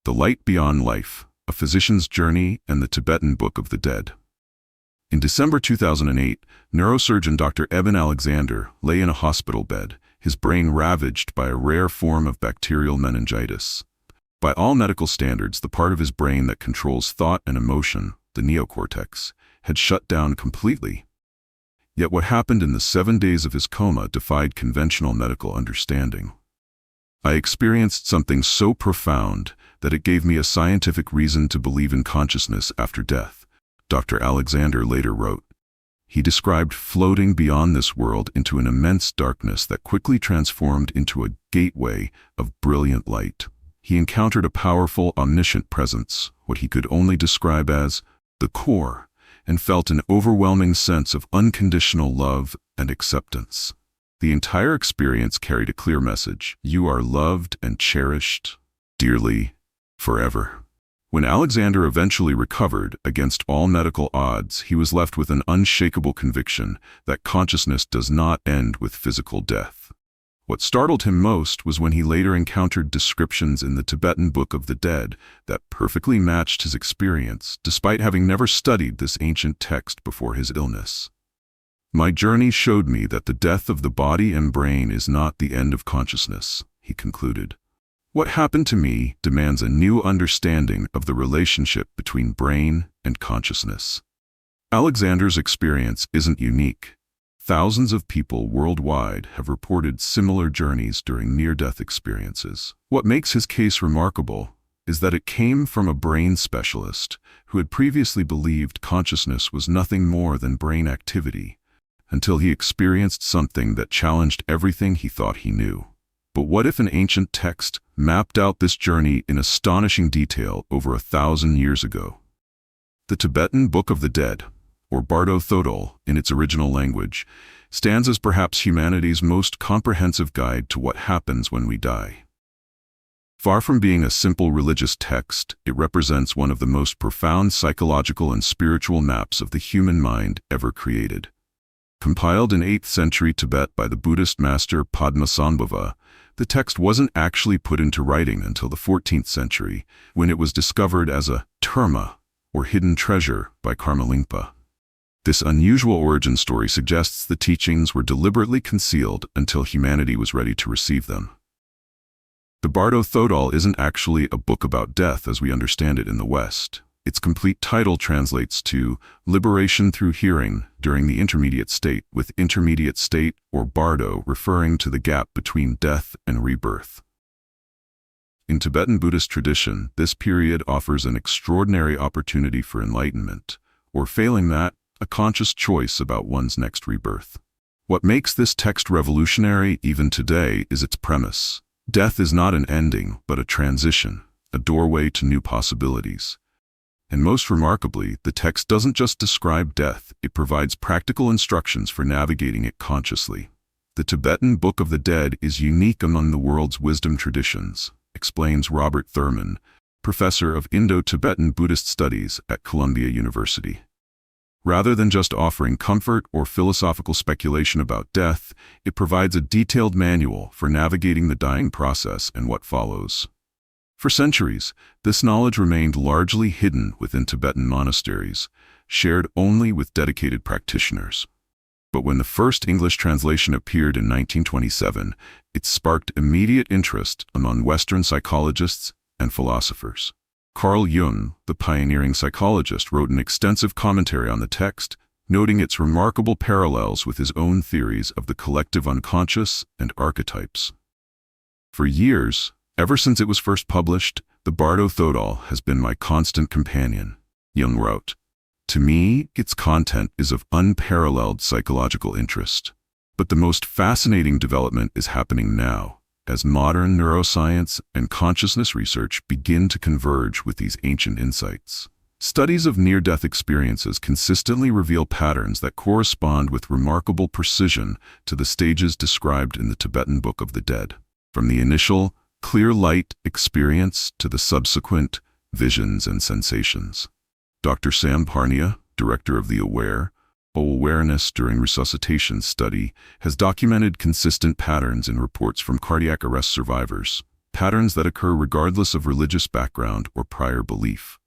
The Light Beyond Life, A Physician's Journey and the Tibetan Book of the Dead. In December 2008, neurosurgeon Dr. Eben Alexander lay in a hospital bed, his brain ravaged by a rare form of bacterial meningitis. By all medical standards, the part of his brain that controls thought and emotion, the neocortex, had shut down completely. Yet what happened in the 7 days of his coma defied conventional medical understanding. I experienced something so profound that it gave me a scientific reason to believe in consciousness after death, Dr. Alexander later wrote. He described floating beyond this world into an immense darkness that quickly transformed into a gateway of brilliant light. He encountered a powerful, omniscient presence, what he could only describe as the core, and felt an overwhelming sense of unconditional love and acceptance. The entire experience carried a clear message: you are loved and cherished dearly, forever. When Alexander eventually recovered, against all medical odds, he was left with an unshakable conviction that consciousness does not end with physical death. What startled him most was when he later encountered descriptions in the Tibetan Book of the Dead that perfectly matched his experience, despite having never studied this ancient text before his illness. My journey showed me that the death of the body and brain is not the end of consciousness, he concluded. What happened to me demands a new understanding of the relationship between brain and consciousness. Alexander's experience isn't unique. Thousands of people worldwide have reported similar journeys during near-death experiences. What makes his case remarkable is that it came from a brain specialist who had previously believed consciousness was nothing more than brain activity, until he experienced something that challenged everything he thought he knew. But what if an ancient text mapped out this journey in astonishing detail over 1,000 years ago? The Tibetan Book of the Dead, or Bardo Thodol in its original language, stands as perhaps humanity's most comprehensive guide to what happens when we die. Far from being a simple religious text, it represents one of the most profound psychological and spiritual maps of the human mind ever created. Compiled in 8th century Tibet by the Buddhist master Padmasambhava, the text wasn't actually put into writing until the 14th century, when it was discovered as a terma, or hidden treasure, by Karmalingpa. This unusual origin story suggests the teachings were deliberately concealed until humanity was ready to receive them. The Bardo Thodol isn't actually a book about death as we understand it in the West. Its complete title translates to Liberation Through Hearing During the Intermediate State, with intermediate state, or bardo, referring to the gap between death and rebirth. In Tibetan Buddhist tradition, this period offers an extraordinary opportunity for enlightenment, or failing that, a conscious choice about one's next rebirth. What makes this text revolutionary even today is its premise. Death is not an ending, but a transition, a doorway to new possibilities. And most remarkably, the text doesn't just describe death, it provides practical instructions for navigating it consciously. The Tibetan Book of the Dead is unique among the world's wisdom traditions, explains Robert Thurman, professor of Indo-Tibetan Buddhist Studies at Columbia University. Rather than just offering comfort or philosophical speculation about death, it provides a detailed manual for navigating the dying process and what follows. For centuries, this knowledge remained largely hidden within Tibetan monasteries, shared only with dedicated practitioners. But when the first English translation appeared in 1927, it sparked immediate interest among Western psychologists and philosophers. Carl Jung, the pioneering psychologist, wrote an extensive commentary on the text, noting its remarkable parallels with his own theories of the collective unconscious and archetypes. For years, ever since it was first published, the Bardo Thodol has been my constant companion, Jung wrote. To me, its content is of unparalleled psychological interest. But the most fascinating development is happening now, as modern neuroscience and consciousness research begin to converge with these ancient insights. Studies of near-death experiences consistently reveal patterns that correspond with remarkable precision to the stages described in the Tibetan Book of the Dead. From the initial, clear light experience to the subsequent visions and sensations. Dr. Sam Parnia, director of the Awareness During Resuscitation study, has documented consistent patterns in reports from cardiac arrest survivors. patterns that occur regardless of religious background or prior belief.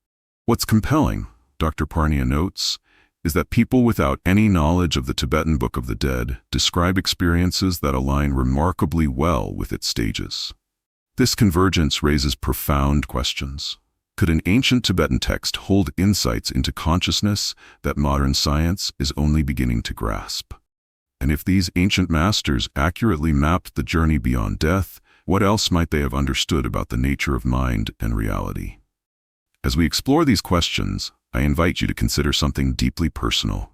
What's compelling, Dr. Parnia notes, is that people without any knowledge of the Tibetan Book of the Dead describe experiences that align remarkably well with its stages. This convergence raises profound questions. Could an ancient Tibetan text hold insights into consciousness that modern science is only beginning to grasp? And if these ancient masters accurately mapped the journey beyond death, what else might they have understood about the nature of mind and reality? As we explore these questions, I invite you to consider something deeply personal.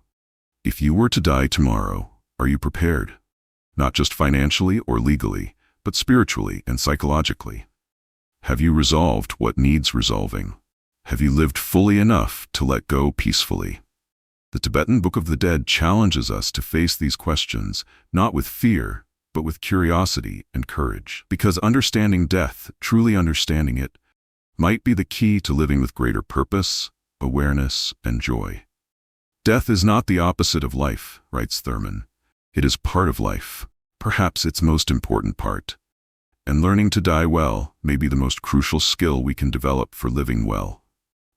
If you were to die tomorrow, are you prepared? Not just financially or legally, but spiritually and psychologically. Have you resolved what needs resolving? Have you lived fully enough to let go peacefully? The Tibetan Book of the Dead challenges us to face these questions, not with fear, but with curiosity and courage. Because understanding death, truly understanding it, might be the key to living with greater purpose, awareness, and joy. Death is not the opposite of life, writes Thurman. It is part of life, perhaps its most important part. And learning to die well may be the most crucial skill we can develop for living well.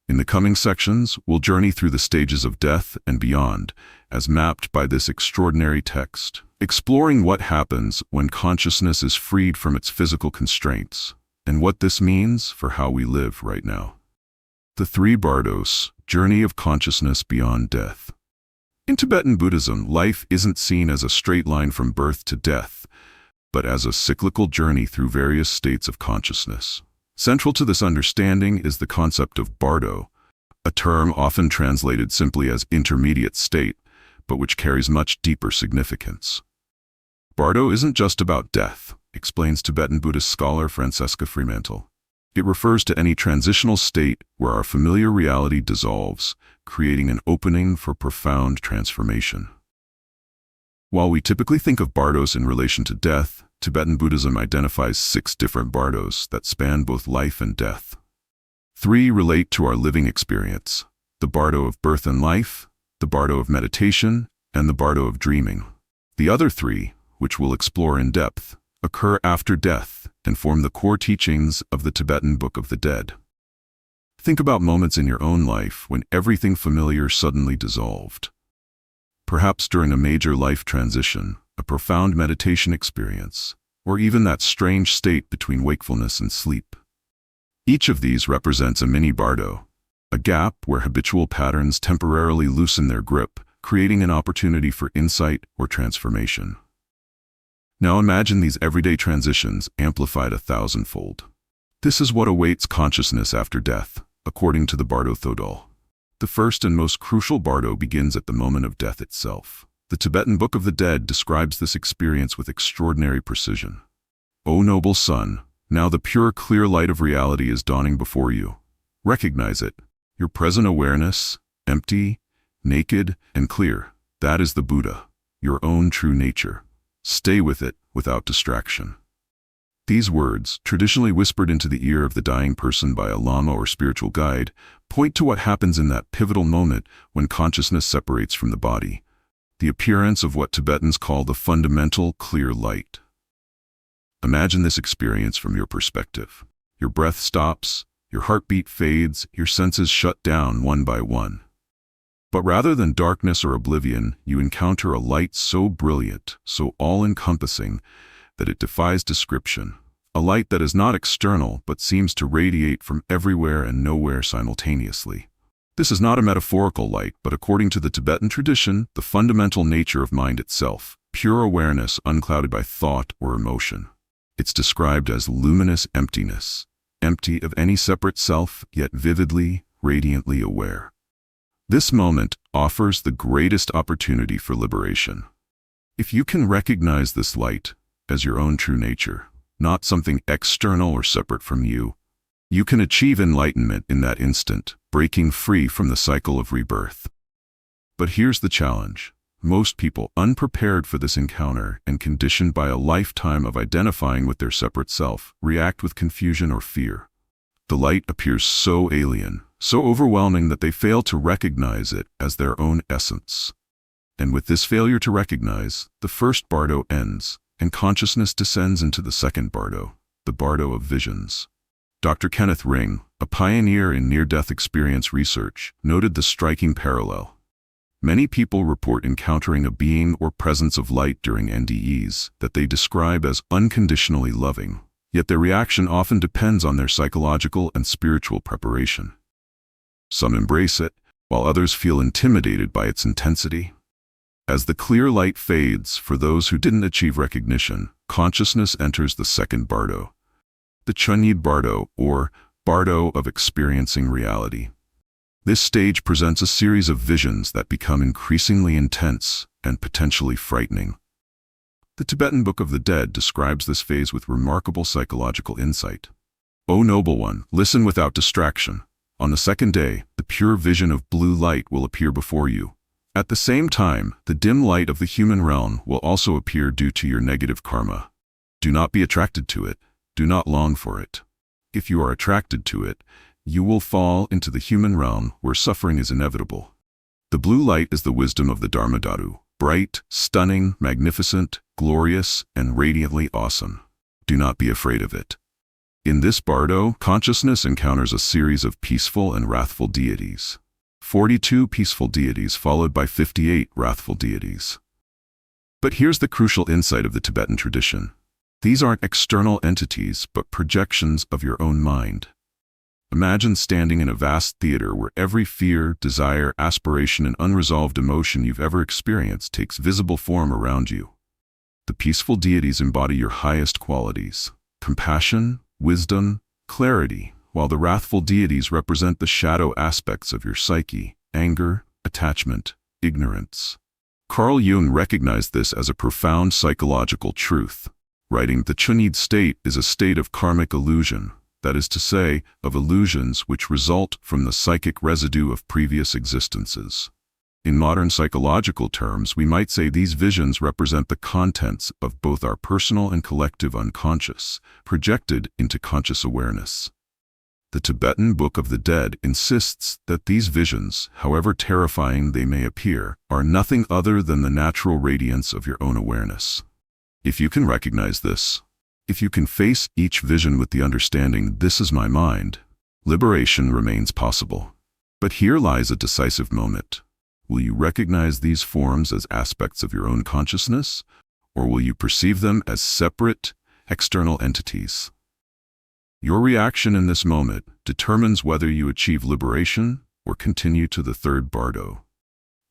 In the coming sections, we'll journey through the stages of death and beyond, as mapped by this extraordinary text, exploring what happens when consciousness is freed from its physical constraints, and what this means for how we live right now. The Three Bardos, Journey of Consciousness Beyond Death. In Tibetan Buddhism, life isn't seen as a straight line from birth to death, but as a cyclical journey through various states of consciousness. Central to this understanding is the concept of bardo, a term often translated simply as intermediate state, but which carries much deeper significance. Bardo isn't just about death, explains Tibetan Buddhist scholar Francesca Fremantle. It refers to any transitional state where our familiar reality dissolves, creating an opening for profound transformation. While we typically think of bardos in relation to death, Tibetan Buddhism identifies 6 different bardos that span both life and death. 3 relate to our living experience: the bardo of birth and life, the bardo of meditation, and the bardo of dreaming. The other 3, which we'll explore in depth, occur after death and form the core teachings of the Tibetan Book of the Dead. Think about moments in your own life when everything familiar suddenly dissolved. Perhaps during a major life transition, a profound meditation experience, or even that strange state between wakefulness and sleep. Each of these represents a mini bardo, a gap where habitual patterns temporarily loosen their grip, creating an opportunity for insight or transformation. Now imagine these everyday transitions amplified 1,000-fold. This is what awaits consciousness after death, according to the Bardo Thodol. The first and most crucial bardo begins at the moment of death itself. The Tibetan Book of the Dead describes this experience with extraordinary precision. O noble son, now the pure, clear light of reality is dawning before you. Recognize it. Your present awareness, empty, naked, and clear. That is the Buddha, your own true nature. Stay with it without distraction. These words, traditionally whispered into the ear of the dying person by a lama or spiritual guide, point to what happens in that pivotal moment when consciousness separates from the body, the appearance of what Tibetans call the fundamental clear light. Imagine this experience from your perspective. Your breath stops, your heartbeat fades, your senses shut down one by one. But rather than darkness or oblivion, you encounter a light so brilliant, so all-encompassing, that it defies description. A light that is not external, but seems to radiate from everywhere and nowhere simultaneously. This is not a metaphorical light, but according to the Tibetan tradition, the fundamental nature of mind itself, pure awareness unclouded by thought or emotion. It's described as luminous emptiness, empty of any separate self, yet vividly, radiantly aware. This moment offers the greatest opportunity for liberation. If you can recognize this light as your own true nature, not something external or separate from you, you can achieve enlightenment in that instant, breaking free from the cycle of rebirth. But here's the challenge. Most people, unprepared for this encounter and conditioned by a lifetime of identifying with their separate self, react with confusion or fear. The light appears so alien, so overwhelming that they fail to recognize it as their own essence. And with this failure to recognize, the first bardo ends, and consciousness descends into the second bardo, the bardo of visions. Dr. Kenneth Ring, a pioneer in near-death experience research, noted the striking parallel. Many people report encountering a being or presence of light during NDEs that they describe as unconditionally loving, yet their reaction often depends on their psychological and spiritual preparation. Some embrace it, while others feel intimidated by its intensity. As the clear light fades for those who didn't achieve recognition, consciousness enters the second bardo, the Chunyid bardo, or bardo of experiencing reality. This stage presents a series of visions that become increasingly intense and potentially frightening. The Tibetan Book of the Dead describes this phase with remarkable psychological insight. O noble one, listen without distraction. On the second day, the pure vision of blue light will appear before you. At the same time, the dim light of the human realm will also appear due to your negative karma. Do not be attracted to it. Do not long for it. If you are attracted to it, you will fall into the human realm where suffering is inevitable. The blue light is the wisdom of the Dharmadhatu, bright, stunning, magnificent, glorious, and radiantly awesome. Do not be afraid of it. In this bardo, consciousness encounters a series of peaceful and wrathful deities. 42 peaceful deities followed by 58 wrathful deities. But here's the crucial insight of the Tibetan tradition. These aren't external entities, but projections of your own mind. Imagine standing in a vast theater where every fear, desire, aspiration, and unresolved emotion you've ever experienced takes visible form around you. The peaceful deities embody your highest qualities: compassion, wisdom, clarity, while the wrathful deities represent the shadow aspects of your psyche: anger, attachment, ignorance. Carl Jung recognized this as a profound psychological truth, writing, "The Chunyid state is a state of karmic illusion, that is to say, of illusions which result from the psychic residue of previous existences." In modern psychological terms, we might say these visions represent the contents of both our personal and collective unconscious, projected into conscious awareness. The Tibetan Book of the Dead insists that these visions, however terrifying they may appear, are nothing other than the natural radiance of your own awareness. If you can recognize this, if you can face each vision with the understanding, "This is my mind," liberation remains possible. But here lies a decisive moment. Will you recognize these forms as aspects of your own consciousness, or will you perceive them as separate, external entities? Your reaction in this moment determines whether you achieve liberation or continue to the third bardo.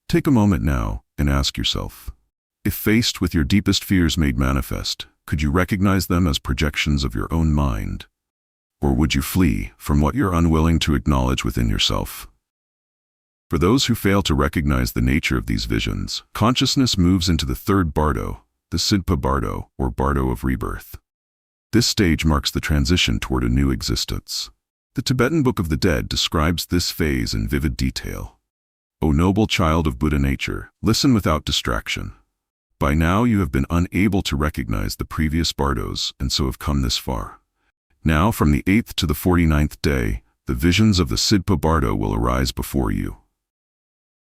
Take a moment now and ask yourself, if faced with your deepest fears made manifest, could you recognize them as projections of your own mind? Or would you flee from what you're unwilling to acknowledge within yourself? For those who fail to recognize the nature of these visions, consciousness moves into the third bardo, the Sidpa bardo, or bardo of rebirth. This stage marks the transition toward a new existence. The Tibetan Book of the Dead describes this phase in vivid detail. O noble child of Buddha nature, listen without distraction. By now you have been unable to recognize the previous bardos and so have come this far. Now from the 8th to the 49th day, the visions of the Sidpa bardo will arise before you.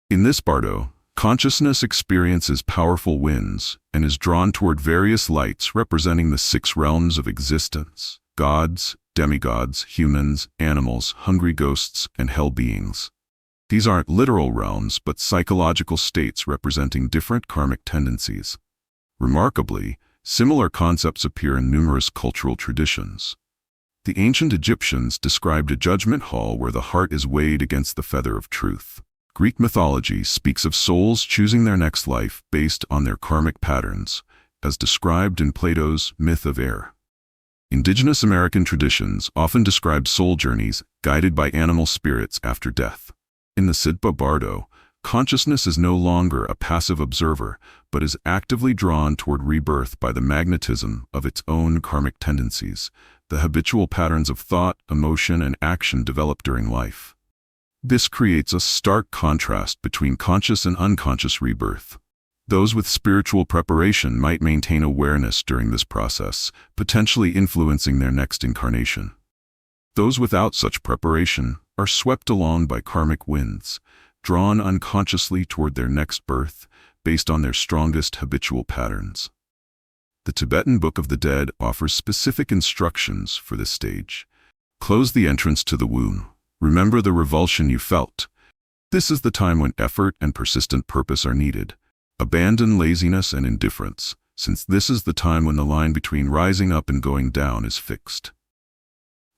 In this bardo, consciousness experiences powerful winds and is drawn toward various lights representing the 6 realms of existence: gods, demigods, humans, animals, hungry ghosts, and hell beings. These aren't literal realms, but psychological states representing different karmic tendencies. Remarkably, similar concepts appear in numerous cultural traditions. The ancient Egyptians described a judgment hall where the heart is weighed against the feather of truth. Greek mythology speaks of souls choosing their next life based on their karmic patterns, as described in Plato's Myth of Air. Indigenous American traditions often describe soul journeys guided by animal spirits after death. In the Sidpa bardo, consciousness is no longer a passive observer, but is actively drawn toward rebirth by the magnetism of its own karmic tendencies, the habitual patterns of thought, emotion, and action developed during life. This creates a stark contrast between conscious and unconscious rebirth. Those with spiritual preparation might maintain awareness during this process, potentially influencing their next incarnation. Those without such preparation are swept along by karmic winds, drawn unconsciously toward their next birth based on their strongest habitual patterns. The Tibetan Book of the Dead offers specific instructions for this stage. Close the entrance to the womb. Remember the revulsion you felt. This is the time when effort and persistent purpose are needed. Abandon laziness and indifference, since this is the time when the line between rising up and going down is fixed.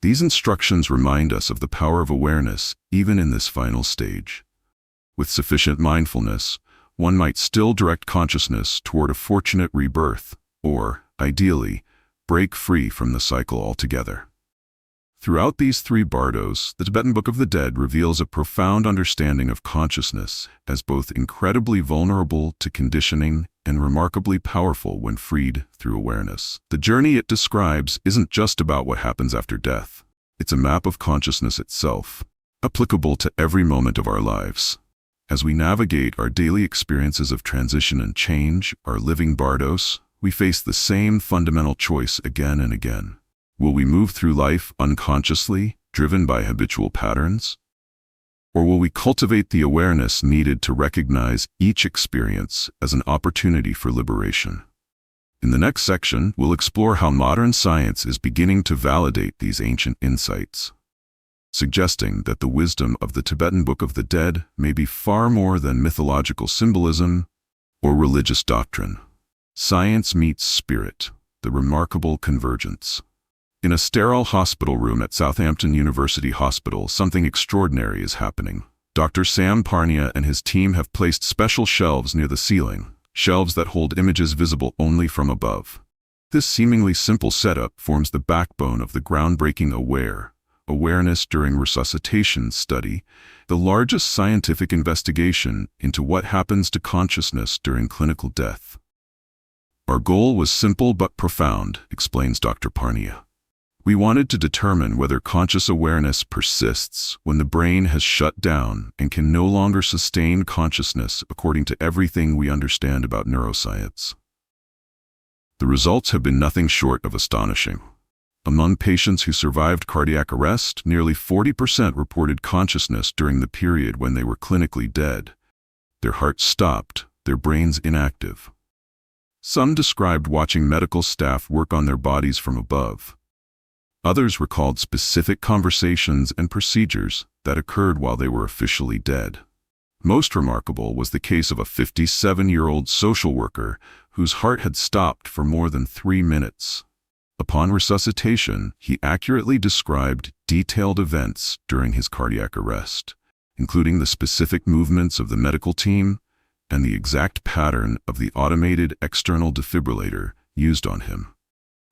These instructions remind us of the power of awareness, even in this final stage. With sufficient mindfulness, one might still direct consciousness toward a fortunate rebirth, or, ideally, break free from the cycle altogether. Throughout these 3 bardos, the Tibetan Book of the Dead reveals a profound understanding of consciousness as both incredibly vulnerable to conditioning and remarkably powerful when freed through awareness. The journey it describes isn't just about what happens after death. It's a map of consciousness itself, applicable to every moment of our lives. As we navigate our daily experiences of transition and change, our living bardos, we face the same fundamental choice again and again. Will we move through life unconsciously, driven by habitual patterns? Or will we cultivate the awareness needed to recognize each experience as an opportunity for liberation? In the next section, we'll explore how modern science is beginning to validate these ancient insights, suggesting that the wisdom of the Tibetan Book of the Dead may be far more than mythological symbolism or religious doctrine. Science meets spirit, the remarkable convergence. In a sterile hospital room at Southampton University Hospital, something extraordinary is happening. Dr. Sam Parnia and his team have placed special shelves near the ceiling, shelves that hold images visible only from above. This seemingly simple setup forms the backbone of the groundbreaking Awareness During Resuscitation study, the largest scientific investigation into what happens to consciousness during clinical death. Our goal was simple but profound, explains Dr. Parnia. We wanted to determine whether conscious awareness persists when the brain has shut down and can no longer sustain consciousness according to everything we understand about neuroscience. The results have been nothing short of astonishing. Among patients who survived cardiac arrest, nearly 40% reported consciousness during the period when they were clinically dead. Their hearts stopped, their brains inactive. Some described watching medical staff work on their bodies from above. Others recalled specific conversations and procedures that occurred while they were officially dead. Most remarkable was the case of a 57-year-old social worker whose heart had stopped for more than 3 minutes. Upon resuscitation, he accurately described detailed events during his cardiac arrest, including the specific movements of the medical team and the exact pattern of the automated external defibrillator used on him,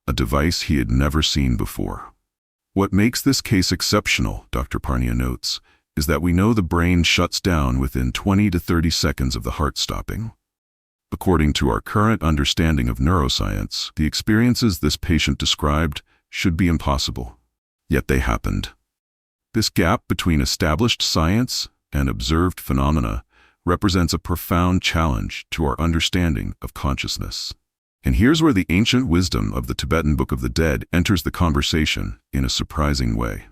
a device he had never seen before. What makes this case exceptional, Dr. Parnia notes, is that we know the brain shuts down within 20 to 30 seconds of the heart stopping. According to our current understanding of neuroscience, the experiences this patient described should be impossible. Yet they happened. This gap between established science and observed phenomena represents a profound challenge to our understanding of consciousness. And here's where the ancient wisdom of the Tibetan Book of the Dead enters the conversation in a surprising way.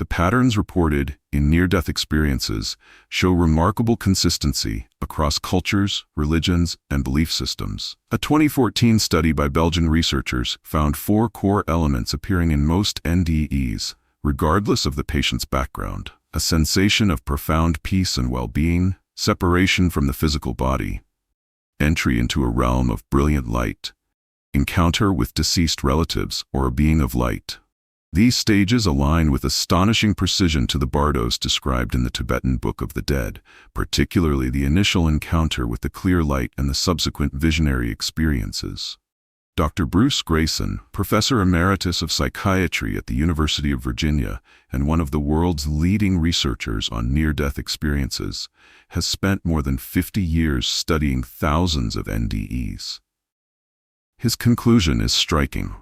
The patterns reported in near-death experiences show remarkable consistency across cultures, religions, and belief systems. A 2014 study by Belgian researchers found 4 core elements appearing in most NDEs, regardless of the patient's background: a sensation of profound peace and well-being, separation from the physical body, entry into a realm of brilliant light, encounter with deceased relatives or a being of light. These stages align with astonishing precision to the bardos described in the Tibetan Book of the Dead, particularly the initial encounter with the clear light and the subsequent visionary experiences. Dr. Bruce Grayson, Professor Emeritus of Psychiatry at the University of Virginia and one of the world's leading researchers on near-death experiences, has spent more than 50 years studying thousands of NDEs. His conclusion is striking.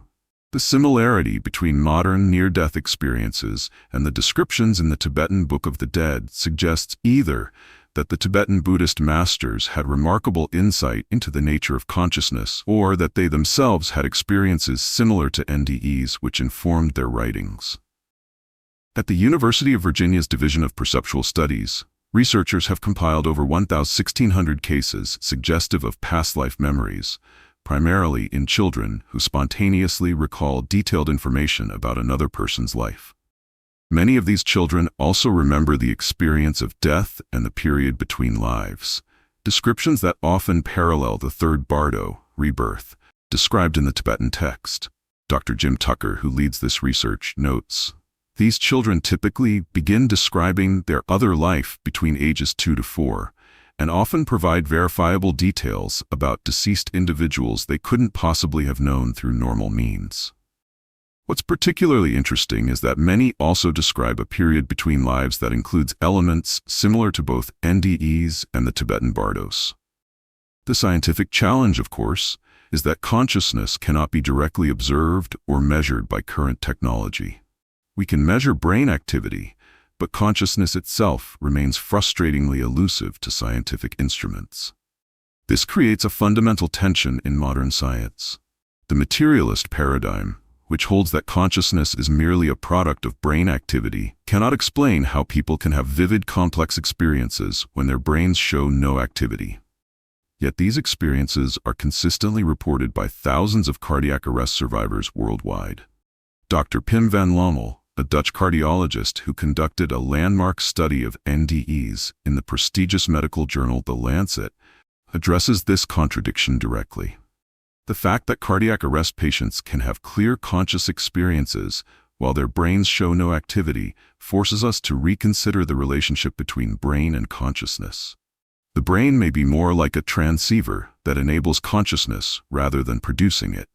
The similarity between modern near-death experiences and the descriptions in the Tibetan Book of the Dead suggests either that the Tibetan Buddhist masters had remarkable insight into the nature of consciousness, or that they themselves had experiences similar to NDEs which informed their writings. At the University of Virginia's Division of Perceptual Studies, researchers have compiled over 1,600 cases suggestive of past life memories, primarily in children who spontaneously recall detailed information about another person's life. Many of these children also remember the experience of death and the period between lives, descriptions that often parallel the third bardo, rebirth, described in the Tibetan text. Dr. Jim Tucker, who leads this research, notes, these children typically begin describing their other life between ages 2 to 4, and often provide verifiable details about deceased individuals they couldn't possibly have known through normal means. What's particularly interesting is that many also describe a period between lives that includes elements similar to both NDEs and the Tibetan bardos. The scientific challenge, of course, is that consciousness cannot be directly observed or measured by current technology. We can measure brain activity, but consciousness itself remains frustratingly elusive to scientific instruments. This creates a fundamental tension in modern science. The materialist paradigm, which holds that consciousness is merely a product of brain activity, cannot explain how people can have vivid, complex experiences when their brains show no activity. Yet these experiences are consistently reported by thousands of cardiac arrest survivors worldwide. Dr. Pim van Lommel, a Dutch cardiologist who conducted a landmark study of NDEs in the prestigious medical journal The Lancet, addresses this contradiction directly. The fact that cardiac arrest patients can have clear conscious experiences while their brains show no activity forces us to reconsider the relationship between brain and consciousness. The brain may be more like a transceiver that enables consciousness rather than producing it.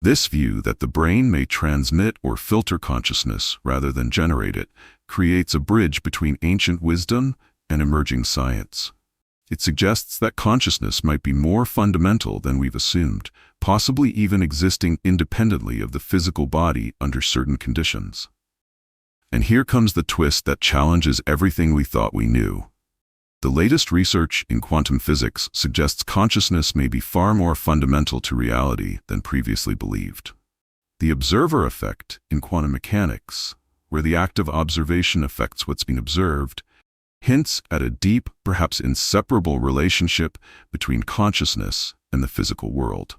This view that the brain may transmit or filter consciousness rather than generate it creates a bridge between ancient wisdom and emerging science. It suggests that consciousness might be more fundamental than we've assumed, possibly even existing independently of the physical body under certain conditions. And here comes the twist that challenges everything we thought we knew. The latest research in quantum physics suggests consciousness may be far more fundamental to reality than previously believed. The observer effect in quantum mechanics, where the act of observation affects what's being observed, hints at a deep, perhaps inseparable relationship between consciousness and the physical world.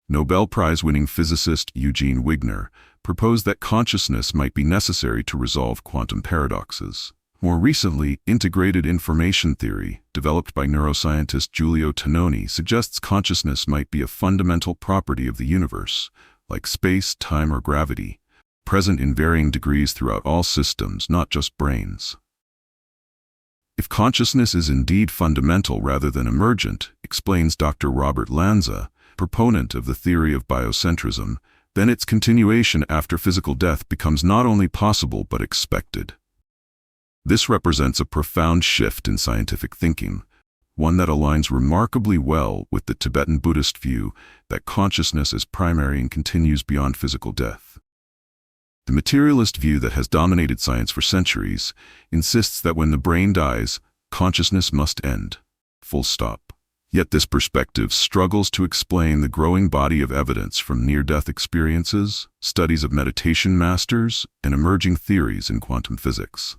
Nobel Prize-winning physicist Eugene Wigner proposed that consciousness might be necessary to resolve quantum paradoxes. More recently, integrated information theory, developed by neuroscientist Giulio Tononi, suggests consciousness might be a fundamental property of the universe, like space, time, or gravity, present in varying degrees throughout all systems, not just brains. If consciousness is indeed fundamental rather than emergent, explains Dr. Robert Lanza, proponent of the theory of biocentrism, then its continuation after physical death becomes not only possible but expected. This represents a profound shift in scientific thinking, one that aligns remarkably well with the Tibetan Buddhist view that consciousness is primary and continues beyond physical death. The materialist view that has dominated science for centuries insists that when the brain dies, consciousness must end. Full stop. Yet this perspective struggles to explain the growing body of evidence from near-death experiences, studies of meditation masters, and emerging theories in quantum physics.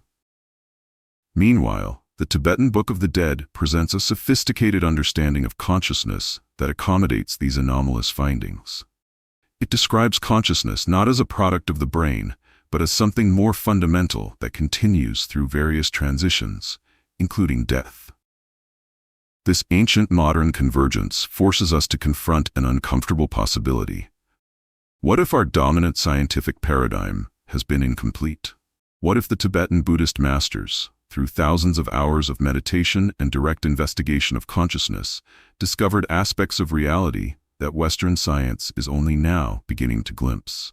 Meanwhile, the Tibetan Book of the Dead presents a sophisticated understanding of consciousness that accommodates these anomalous findings. It describes consciousness not as a product of the brain, but as something more fundamental that continues through various transitions, including death. This ancient modern convergence forces us to confront an uncomfortable possibility. What if our dominant scientific paradigm has been incomplete? What if the Tibetan Buddhist masters, through thousands of hours of meditation and direct investigation of consciousness, discovered aspects of reality that Western science is only now beginning to glimpse?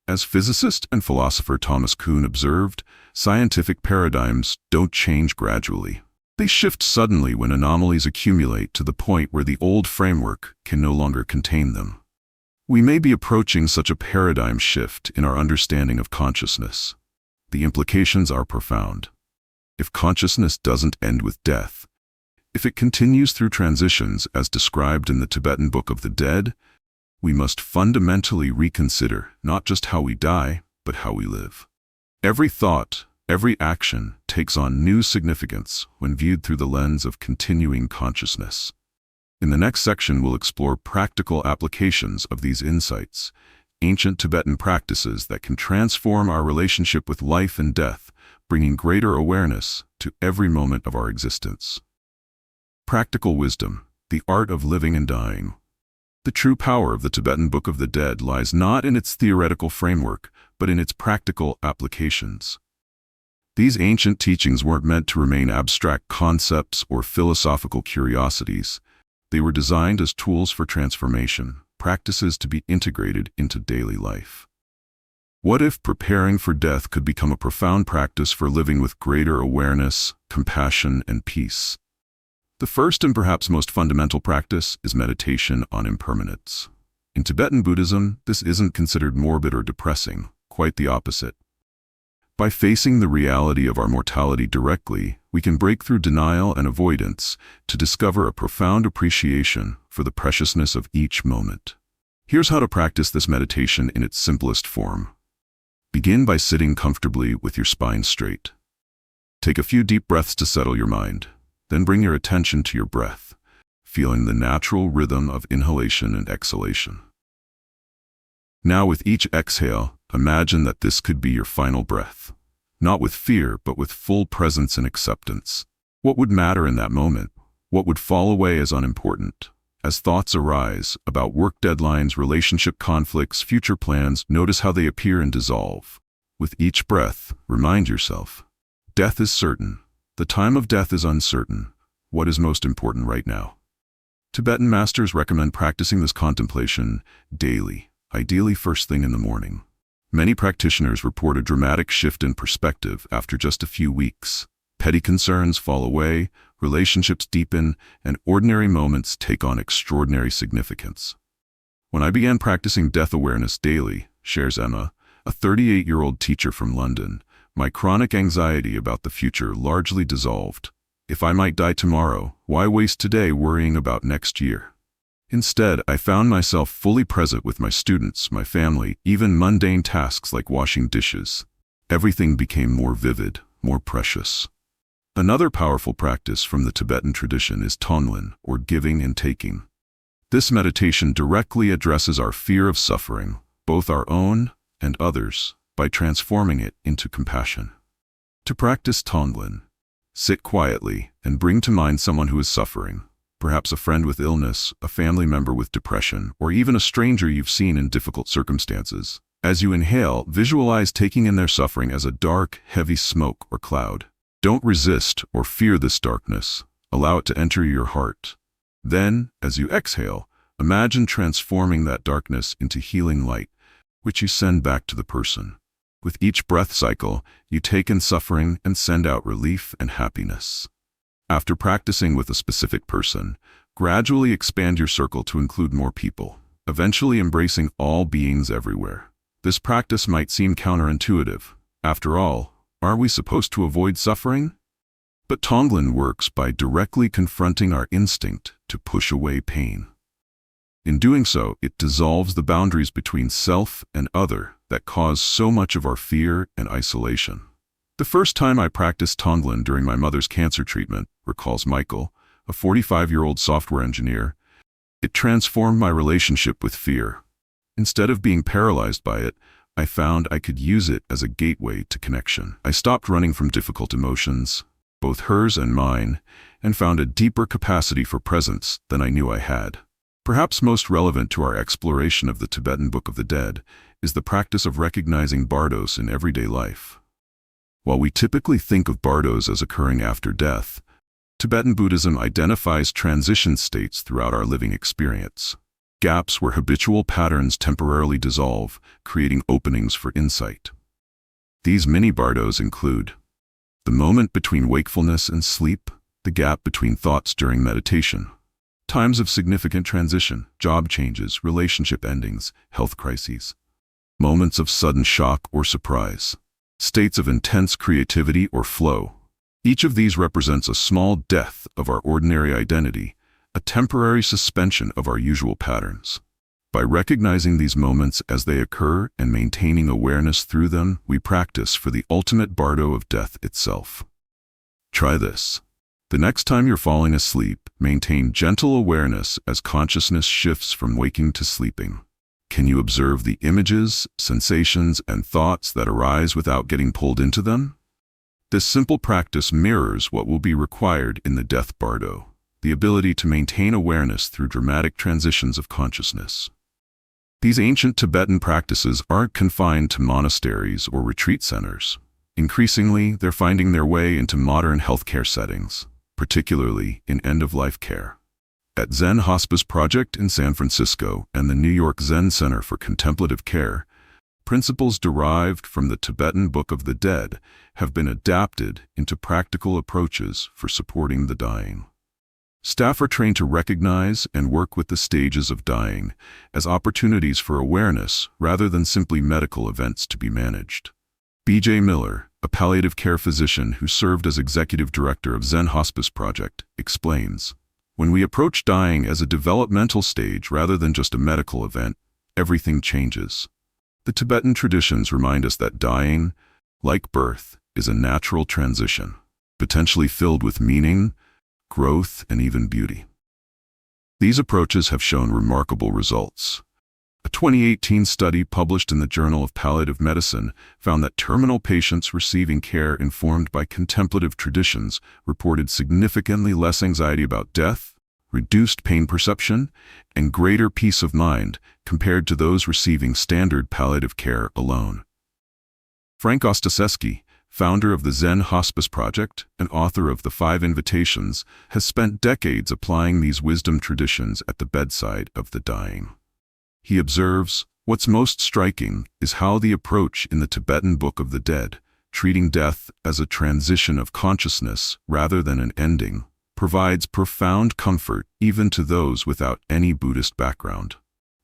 As physicist and philosopher Thomas Kuhn observed, scientific paradigms don't change gradually. They shift suddenly when anomalies accumulate to the point where the old framework can no longer contain them. We may be approaching such a paradigm shift in our understanding of consciousness. The implications are profound. If consciousness doesn't end with death, if it continues through transitions as described in the Tibetan Book of the Dead, we must fundamentally reconsider not just how we die, but how we live. Every thought, every action takes on new significance when viewed through the lens of continuing consciousness. In the next section, we'll explore practical applications of these insights, ancient Tibetan practices that can transform our relationship with life and death, bringing greater awareness to every moment of our existence. Practical wisdom, the art of living and dying. The true power of the Tibetan Book of the Dead lies not in its theoretical framework, but in its practical applications. These ancient teachings weren't meant to remain abstract concepts or philosophical curiosities. They were designed as tools for transformation, practices to be integrated into daily life. What if preparing for death could become a profound practice for living with greater awareness, compassion, and peace? The first and perhaps most fundamental practice is meditation on impermanence. In Tibetan Buddhism, this isn't considered morbid or depressing, quite the opposite. By facing the reality of our mortality directly, we can break through denial and avoidance to discover a profound appreciation for the preciousness of each moment. Here's how to practice this meditation in its simplest form. Begin by sitting comfortably with your spine straight. Take a few deep breaths to settle your mind. Then bring your attention to your breath, feeling the natural rhythm of inhalation and exhalation. Now, with each exhale, imagine that this could be your final breath. Not with fear, but with full presence and acceptance. What would matter in that moment? What would fall away as unimportant? As thoughts arise about work deadlines, relationship conflicts, future plans, notice how they appear and dissolve. With each breath, remind yourself, death is certain. The time of death is uncertain. What is most important right now? Tibetan masters recommend practicing this contemplation daily, ideally first thing in the morning. Many practitioners report a dramatic shift in perspective after just a few weeks. Petty concerns fall away, relationships deepen, and ordinary moments take on extraordinary significance. When I began practicing death awareness daily, shares Emma, a 38-year-old teacher from London, my chronic anxiety about the future largely dissolved. If I might die tomorrow, why waste today worrying about next year? Instead, I found myself fully present with my students, my family, even mundane tasks like washing dishes. Everything became more vivid, more precious. Another powerful practice from the Tibetan tradition is tonglen, or giving and taking. This meditation directly addresses our fear of suffering, both our own and others, by transforming it into compassion. To practice tonglen, sit quietly and bring to mind someone who is suffering, perhaps a friend with illness, a family member with depression, or even a stranger you've seen in difficult circumstances. As you inhale, visualize taking in their suffering as a dark, heavy smoke or cloud. Don't resist or fear this darkness. Allow it to enter your heart. Then, as you exhale, imagine transforming that darkness into healing light, which you send back to the person. With each breath cycle, you take in suffering and send out relief and happiness. After practicing with a specific person, gradually expand your circle to include more people, eventually embracing all beings everywhere. This practice might seem counterintuitive. After all, aren't we supposed to avoid suffering? But tonglen works by directly confronting our instinct to push away pain. In doing so, it dissolves the boundaries between self and other that cause so much of our fear and isolation. The first time I practiced tonglen during my mother's cancer treatment, recalls Michael, a 45-year-old software engineer, it transformed my relationship with fear. Instead of being paralyzed by it, I found I could use it as a gateway to connection. I stopped running from difficult emotions, both hers and mine, and found a deeper capacity for presence than I knew I had. Perhaps most relevant to our exploration of the Tibetan Book of the Dead is the practice of recognizing bardos in everyday life. While we typically think of bardos as occurring after death, Tibetan Buddhism identifies transition states throughout our living experience, gaps where habitual patterns temporarily dissolve, creating openings for insight. These mini bardos include the moment between wakefulness and sleep, the gap between thoughts during meditation, times of significant transition, job changes, relationship endings, health crises, moments of sudden shock or surprise, states of intense creativity or flow. Each of these represents a small death of our ordinary identity, a temporary suspension of our usual patterns. By recognizing these moments as they occur and maintaining awareness through them, we practice for the ultimate bardo of death itself. Try this. The next time you're falling asleep, maintain gentle awareness as consciousness shifts from waking to sleeping. Can you observe the images, sensations, and thoughts that arise without getting pulled into them? This simple practice mirrors what will be required in the death bardo, the ability to maintain awareness through dramatic transitions of consciousness. These ancient Tibetan practices aren't confined to monasteries or retreat centers. Increasingly, they're finding their way into modern healthcare settings, particularly in end-of-life care. At Zen Hospice Project in San Francisco and the New York Zen Center for Contemplative Care, principles derived from the Tibetan Book of the Dead have been adapted into practical approaches for supporting the dying. Staff are trained to recognize and work with the stages of dying as opportunities for awareness rather than simply medical events to be managed. B.J. Miller, a palliative care physician who served as executive director of Zen Hospice Project, explains, "When we approach dying as a developmental stage rather than just a medical event, everything changes." The Tibetan traditions remind us that dying, like birth, is a natural transition, potentially filled with meaning, growth, and even beauty. These approaches have shown remarkable results. A 2018 study published in the Journal of Palliative Medicine found that terminal patients receiving care informed by contemplative traditions reported significantly less anxiety about death, reduced pain perception, and greater peace of mind compared to those receiving standard palliative care alone. Frank Ostaseski, founder of the Zen Hospice Project and author of The 5 Invitations, has spent decades applying these wisdom traditions at the bedside of the dying. He observes, "What's most striking is how the approach in the Tibetan Book of the Dead, treating death as a transition of consciousness rather than an ending, provides profound comfort even to those without any Buddhist background."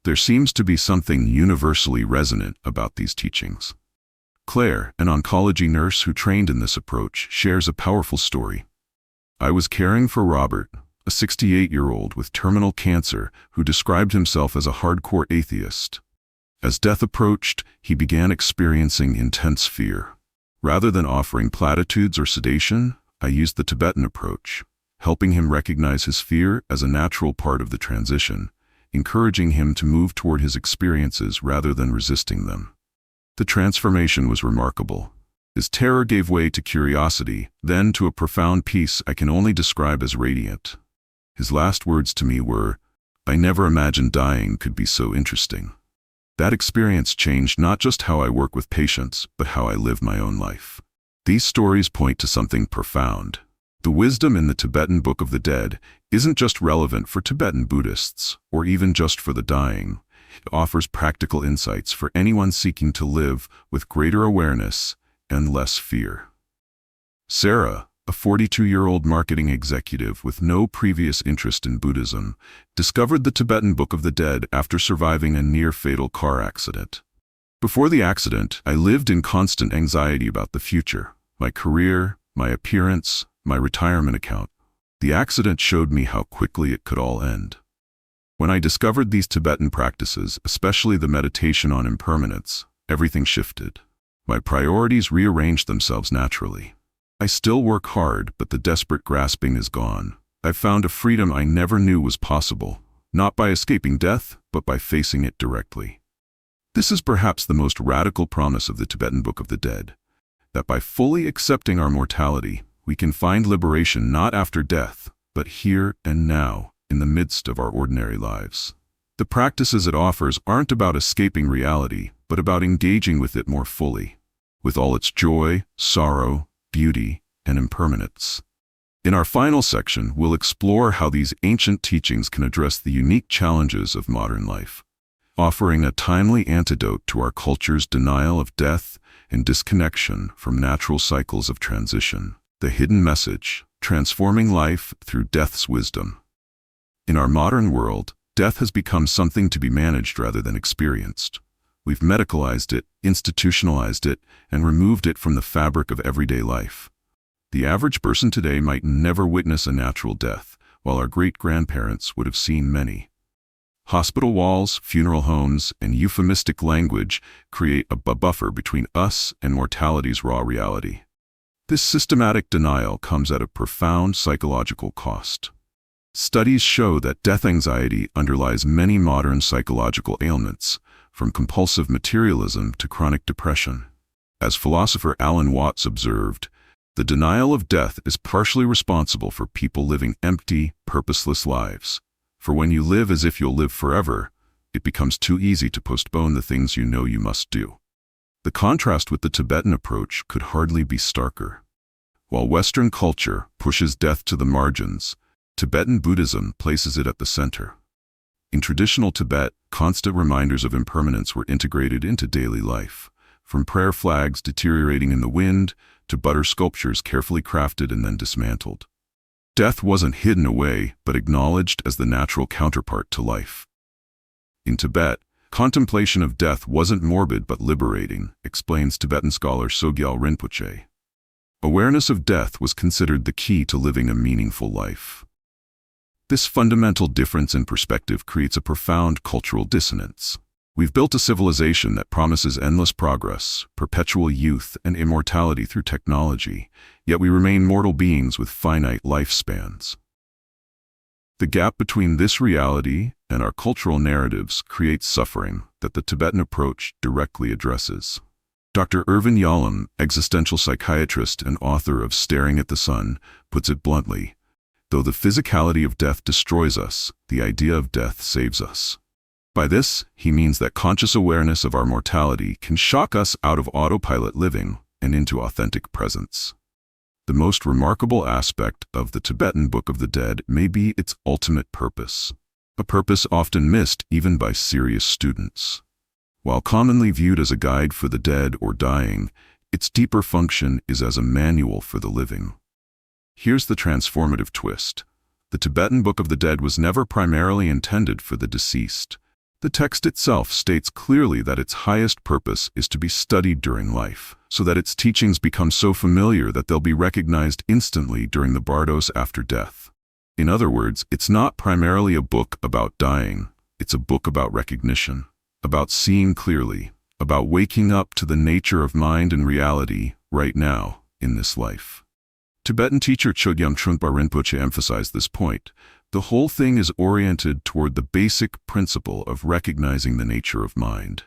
There seems to be something universally resonant about these teachings. Claire, an oncology nurse who trained in this approach, shares a powerful story. "I was caring for Robert, a 68-year-old with terminal cancer who described himself as a hardcore atheist. As death approached, he began experiencing intense fear. Rather than offering platitudes or sedation, I used the Tibetan approach, helping him recognize his fear as a natural part of the transition, encouraging him to move toward his experiences rather than resisting them. The transformation was remarkable. His terror gave way to curiosity, then to a profound peace I can only describe as radiant. His last words to me were, 'I never imagined dying could be so interesting.' That experience changed not just how I work with patients, but how I live my own life." These stories point to something profound. The wisdom in the Tibetan Book of the Dead isn't just relevant for Tibetan Buddhists, or even just for the dying. It offers practical insights for anyone seeking to live with greater awareness and less fear. Sarah, a 42-year-old marketing executive with no previous interest in Buddhism, discovered the Tibetan Book of the Dead after surviving a near-fatal car accident. "Before the accident, I lived in constant anxiety about the future, my career, my appearance, my retirement account. The accident showed me how quickly it could all end. When I discovered these Tibetan practices, especially the meditation on impermanence, everything shifted. My priorities rearranged themselves naturally. I still work hard, but the desperate grasping is gone. I've found a freedom I never knew was possible, not by escaping death, but by facing it directly." This is perhaps the most radical promise of the Tibetan Book of the Dead, that by fully accepting our mortality, we can find liberation not after death, but here and now, in the midst of our ordinary lives. The practices it offers aren't about escaping reality, but about engaging with it more fully, with all its joy, sorrow, beauty, and impermanence. In our final section, we'll explore how these ancient teachings can address the unique challenges of modern life, offering a timely antidote to our culture's denial of death and disconnection from natural cycles of transition. The hidden message, transforming life through death's wisdom. In our modern world, death has become something to be managed rather than experienced. We've medicalized it, institutionalized it, and removed it from the fabric of everyday life. The average person today might never witness a natural death, while our great-grandparents would have seen many. Hospital walls, funeral homes, and euphemistic language create a buffer between us and mortality's raw reality. This systematic denial comes at a profound psychological cost. Studies show that death anxiety underlies many modern psychological ailments, from compulsive materialism to chronic depression. As philosopher Alan Watts observed, the denial of death is partially responsible for people living empty, purposeless lives. For when you live as if you'll live forever, it becomes too easy to postpone the things you know you must do. The contrast with the Tibetan approach could hardly be starker. While Western culture pushes death to the margins, Tibetan Buddhism places it at the center. In traditional Tibet, constant reminders of impermanence were integrated into daily life, from prayer flags deteriorating in the wind to butter sculptures carefully crafted and then dismantled. Death wasn't hidden away, but acknowledged as the natural counterpart to life. In Tibet, contemplation of death wasn't morbid but liberating, explains Tibetan scholar Sogyal Rinpoche. Awareness of death was considered the key to living a meaningful life. This fundamental difference in perspective creates a profound cultural dissonance. We've built a civilization that promises endless progress, perpetual youth, and immortality through technology, yet we remain mortal beings with finite lifespans. The gap between this reality and our cultural narratives creates suffering that the Tibetan approach directly addresses. Dr. Irvin Yalom, existential psychiatrist and author of Staring at the Sun, puts it bluntly: though the physicality of death destroys us, the idea of death saves us. By this, he means that conscious awareness of our mortality can shock us out of autopilot living and into authentic presence. The most remarkable aspect of the Tibetan Book of the Dead may be its ultimate purpose, a purpose often missed even by serious students. While commonly viewed as a guide for the dead or dying, its deeper function is as a manual for the living. Here's the transformative twist. The Tibetan Book of the Dead was never primarily intended for the deceased. The text itself states clearly that its highest purpose is to be studied during life, so that its teachings become so familiar that they'll be recognized instantly during the bardos after death. In other words, it's not primarily a book about dying, it's a book about recognition, about seeing clearly, about waking up to the nature of mind and reality right now, in this life. Tibetan teacher Chogyam Trungpa Rinpoche emphasized this point. The whole thing is oriented toward the basic principle of recognizing the nature of mind.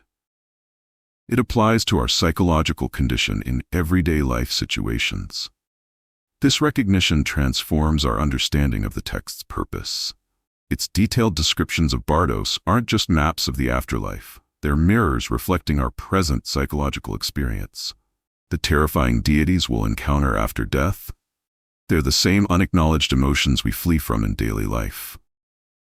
It applies to our psychological condition in everyday life situations. This recognition transforms our understanding of the text's purpose. Its detailed descriptions of bardos aren't just maps of the afterlife, they're mirrors reflecting our present psychological experience. The terrifying deities we'll encounter after death, they're the same unacknowledged emotions we flee from in daily life.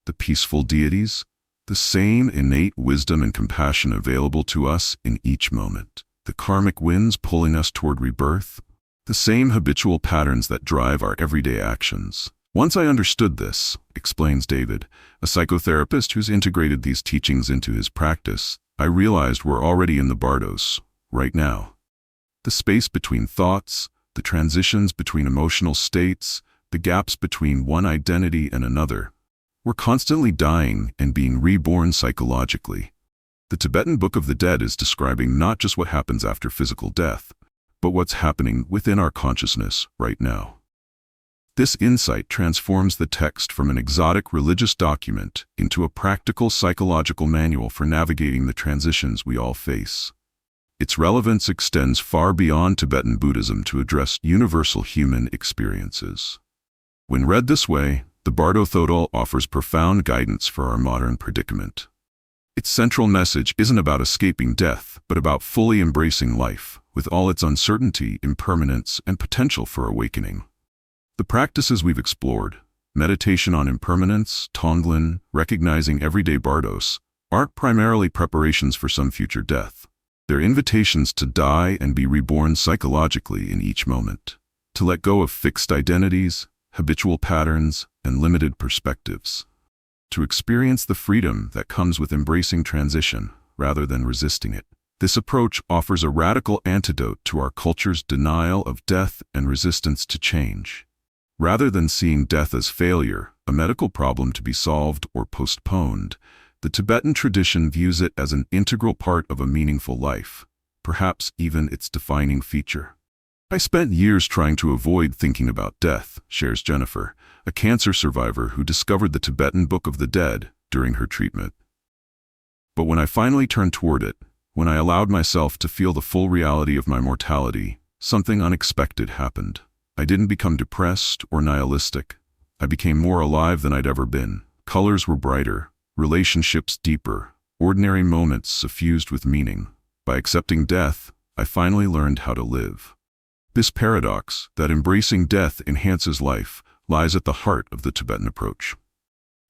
The peaceful deities, the same innate wisdom and compassion available to us in each moment. The karmic winds pulling us toward rebirth, the same habitual patterns that drive our everyday actions. Once I understood this, explains David, a psychotherapist who's integrated these teachings into his practice, I realized we're already in the bardos, right now. The space between thoughts, the transitions between emotional states, the gaps between one identity and another. We're constantly dying and being reborn psychologically. The Tibetan Book of the Dead is describing not just what happens after physical death, but what's happening within our consciousness right now. This insight transforms the text from an exotic religious document into a practical psychological manual for navigating the transitions we all face. Its relevance extends far beyond Tibetan Buddhism to address universal human experiences. When read this way, the Bardo Thodol offers profound guidance for our modern predicament. Its central message isn't about escaping death, but about fully embracing life, with all its uncertainty, impermanence, and potential for awakening. The practices we've explored, meditation on impermanence, Tonglen, recognizing everyday bardos, aren't primarily preparations for some future death. They're invitations to die and be reborn psychologically in each moment, to let go of fixed identities, habitual patterns, and limited perspectives, to experience the freedom that comes with embracing transition rather than resisting it. This approach offers a radical antidote to our culture's denial of death and resistance to change. Rather than seeing death as failure, a medical problem to be solved or postponed, the Tibetan tradition views it as an integral part of a meaningful life, perhaps even its defining feature. I spent years trying to avoid thinking about death, shares Jennifer, a cancer survivor who discovered the Tibetan Book of the Dead during her treatment. But when I finally turned toward it, when I allowed myself to feel the full reality of my mortality, something unexpected happened. I didn't become depressed or nihilistic. I became more alive than I'd ever been. Colors were brighter, relationships deeper, ordinary moments suffused with meaning. By accepting death, I finally learned how to live. This paradox, that embracing death enhances life, lies at the heart of the Tibetan approach.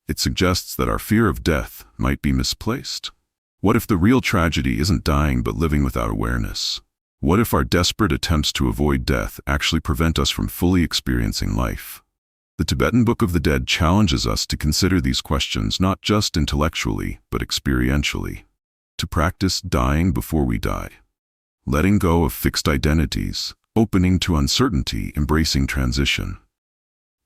It suggests that our fear of death might be misplaced. What if the real tragedy isn't dying but living without awareness? What if our desperate attempts to avoid death actually prevent us from fully experiencing life? The Tibetan Book of the Dead challenges us to consider these questions not just intellectually, but experientially. To practice dying before we die. Letting go of fixed identities, opening to uncertainty, embracing transition.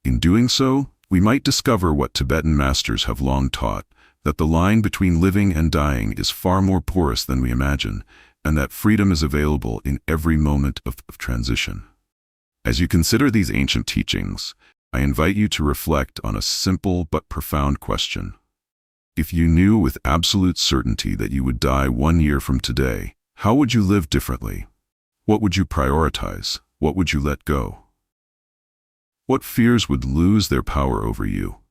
In doing so, we might discover what Tibetan masters have long taught, that the line between living and dying is far more porous than we imagine, and that freedom is available in every moment of transition. As you consider these ancient teachings, I invite you to reflect on a simple but profound question. If you knew with absolute certainty that you would die 1 year from today, how would you live differently? What would you prioritize? What would you let go? What fears would lose their power over you?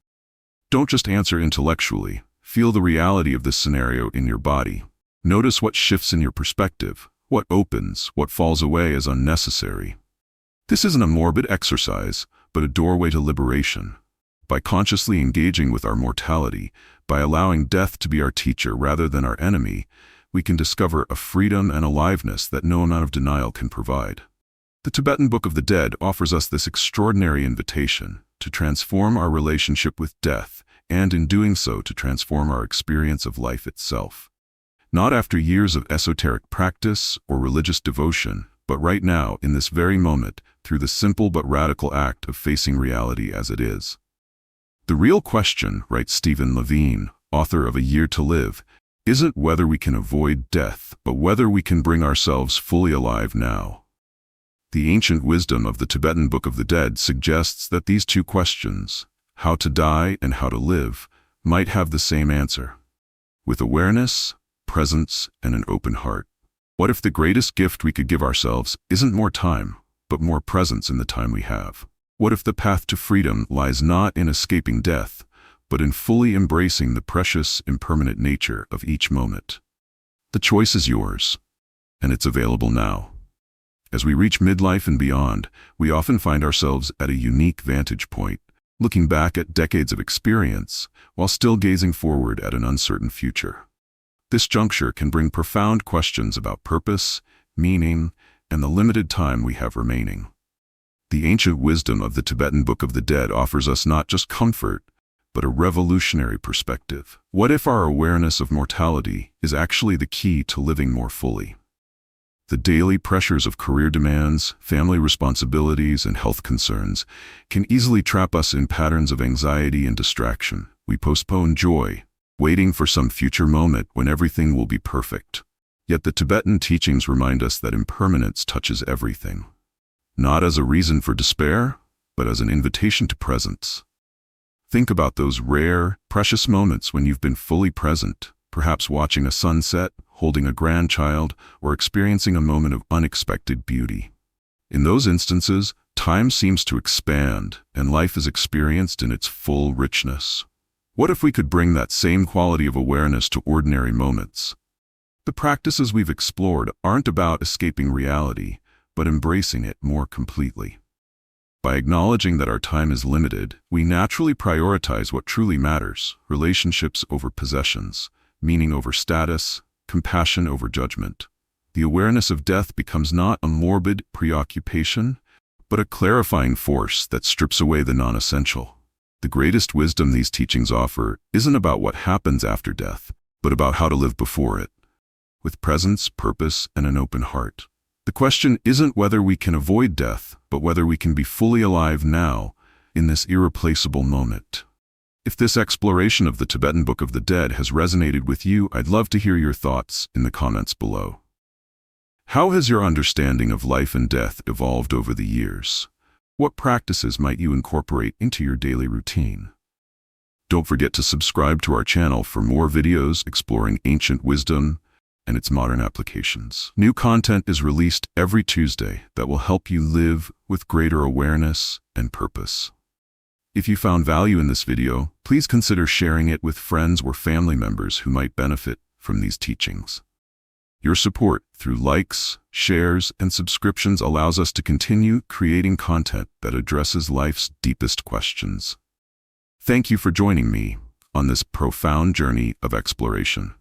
Don't just answer intellectually. Feel the reality of this scenario in your body. Notice what shifts in your perspective, what opens, what falls away as unnecessary. This isn't a morbid exercise, but a doorway to liberation. By consciously engaging with our mortality, by allowing death to be our teacher rather than our enemy, we can discover a freedom and aliveness that no amount of denial can provide. The Tibetan Book of the Dead offers us this extraordinary invitation to transform our relationship with death, and in doing so to transform our experience of life itself. Not after years of esoteric practice or religious devotion, but right now, in this very moment, through the simple but radical act of facing reality as it is. The real question, writes Stephen Levine, author of A Year to Live, isn't whether we can avoid death, but whether we can bring ourselves fully alive now. The ancient wisdom of the Tibetan Book of the Dead suggests that these two questions, how to die and how to live, might have the same answer. With awareness, presence, and an open heart. What if the greatest gift we could give ourselves isn't more time, but more presence in the time we have? What if the path to freedom lies not in escaping death, but in fully embracing the precious, impermanent nature of each moment? The choice is yours, and it's available now. As we reach midlife and beyond, we often find ourselves at a unique vantage point, looking back at decades of experience, while still gazing forward at an uncertain future. This juncture can bring profound questions about purpose, meaning, and the limited time we have remaining. The ancient wisdom of the Tibetan Book of the Dead offers us not just comfort, but a revolutionary perspective. What if our awareness of mortality is actually the key to living more fully? The daily pressures of career demands, family responsibilities, and health concerns can easily trap us in patterns of anxiety and distraction. We postpone joy, waiting for some future moment when everything will be perfect. Yet the Tibetan teachings remind us that impermanence touches everything. Not as a reason for despair, but as an invitation to presence. Think about those rare, precious moments when you've been fully present, perhaps watching a sunset, holding a grandchild, or experiencing a moment of unexpected beauty. In those instances, time seems to expand, and life is experienced in its full richness. What if we could bring that same quality of awareness to ordinary moments? The practices we've explored aren't about escaping reality, but embracing it more completely. By acknowledging that our time is limited, we naturally prioritize what truly matters: relationships over possessions, meaning over status, compassion over judgment. The awareness of death becomes not a morbid preoccupation, but a clarifying force that strips away the non-essential. The greatest wisdom these teachings offer isn't about what happens after death, but about how to live before it, with presence, purpose, and an open heart. The question isn't whether we can avoid death, but whether we can be fully alive now, in this irreplaceable moment. If this exploration of the Tibetan Book of the Dead has resonated with you, I'd love to hear your thoughts in the comments below. How has your understanding of life and death evolved over the years? What practices might you incorporate into your daily routine? Don't forget to subscribe to our channel for more videos exploring ancient wisdom and its modern applications. New content is released every Tuesday that will help you live with greater awareness and purpose. If you found value in this video, please consider sharing it with friends or family members who might benefit from these teachings. Your support through likes, shares, and subscriptions allows us to continue creating content that addresses life's deepest questions. Thank you for joining me on this profound journey of exploration.